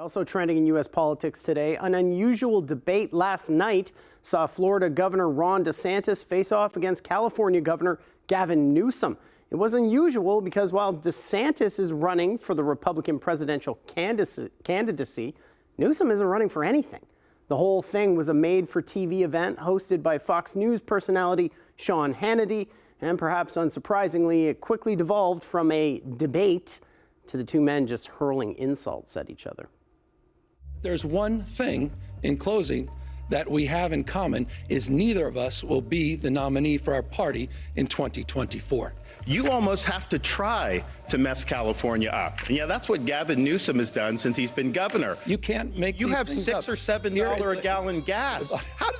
Also trending in U.S. politics today, an unusual debate last night saw Florida Governor Ron DeSantis face off against California Governor Gavin Newsom. It was unusual because while DeSantis is running for the Republican Presidential Candidacy, Newsom isn't running for anything. The whole thing was a made-for-TV event hosted by Fox News personality Sean Hannity, and perhaps unsurprisingly, it quickly devolved from a debate to the two men just hurling insults at each other. There's one thing in closing that we have in common is neither of us will be the nominee for our party in 2024. You almost have to try to mess California up. And yeah, that's what Gavin Newsom has done since he's been governor. You can't make You these have things $6 up. or $7 a gallon gas. How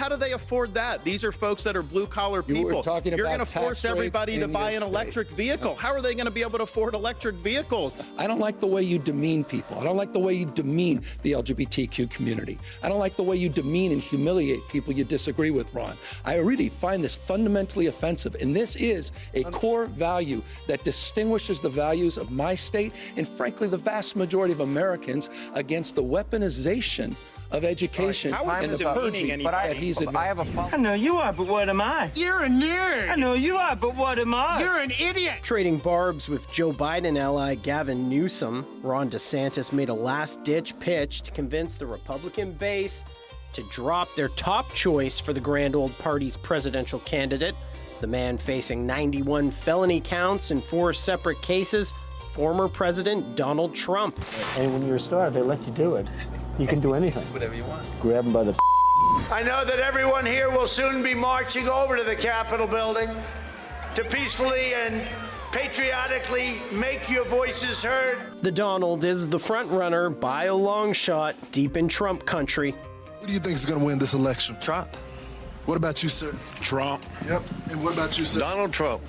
do they afford that? These are folks that are blue collar people. were talking You're about going to force tax everybody rates to in buy your an electric state. vehicle. How are they going to be able to afford electric vehicles? I don't like the way you demean people. I don't like the way you demean the LGBTQ community. I don't like the way you demean and humiliate people you disagree with, Ron. I really find this fundamentally offensive, and this is a core value that distinguishes the values of my state and, frankly, the vast majority of Americans against the weaponization of education and the purging that he's advancing. I know you are, but what am I? You're a nerd. I know you are, but what am I? You're an idiot. Trading barbs with Joe Biden ally Gavin Newsom, Ron DeSantis made a last-ditch pitch to convince the Republican base to drop their top choice for the grand old party's presidential candidate, the man facing 91 felony counts in 4 separate cases, former President Donald Trump. And when you're a star, they let you do it. You can do anything. Whatever you want. Grab them by the I know that everyone here will soon be marching over to the Capitol building to peacefully and patriotically make your voices heard. The Donald is the front runner by a long shot deep in Trump country. Who do you think is going to win this election? Trump. What about you, sir? Trump. Yep. And what about you, sir? Donald Trump.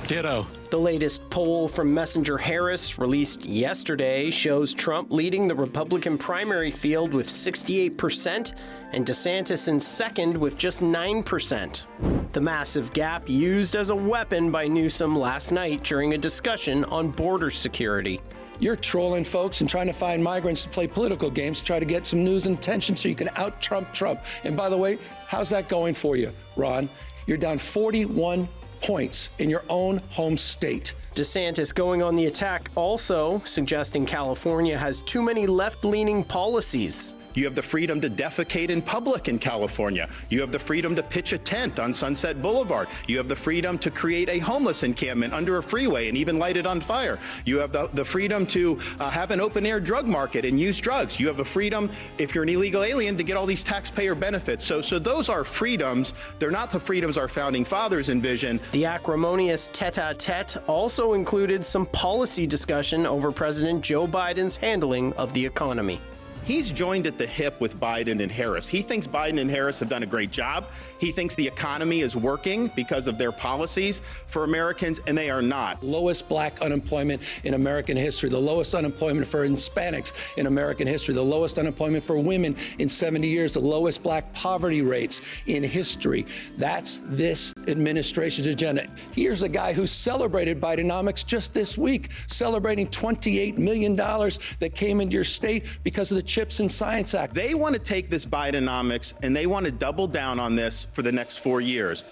Ditto. The latest poll from Messenger Harris, released yesterday, shows Trump leading the Republican primary field with 68% and DeSantis in second with just 9%. The massive gap used as a weapon by Newsom last night during a discussion on border security. You're trolling folks and trying to find migrants to play political games to try to get some news and attention so you can out-Trump Trump. And by the way, how's that going for you, Ron? You're down 41 points in your own home state. DeSantis going on the attack, also suggesting California has too many left-leaning policies. You have the freedom to defecate in public in California. You have the freedom to pitch a tent on Sunset Boulevard. You have the freedom to create a homeless encampment under a freeway and even light it on fire. You have the freedom to have an open-air drug market and use drugs. You have the freedom, if you're an illegal alien, to get all these taxpayer benefits. So those are freedoms. They're not the freedoms our founding fathers envisioned. The acrimonious tete-a-tete also included some policy discussion over President Joe Biden's handling of the economy. He's joined at the hip with Biden and Harris. He thinks Biden and Harris have done a great job. He thinks the economy is working because of their policies for Americans, and they are not. Lowest black unemployment in American history, the lowest unemployment for Hispanics in American history, the lowest unemployment for women in 70 years, the lowest black poverty rates in history. That's this administration's agenda. Here's a guy who celebrated Bidenomics just this week, celebrating $28 million that came into your state because of the Chips and Science Act. They want to take this Bidenomics and they want to double down on this for the next 4 years.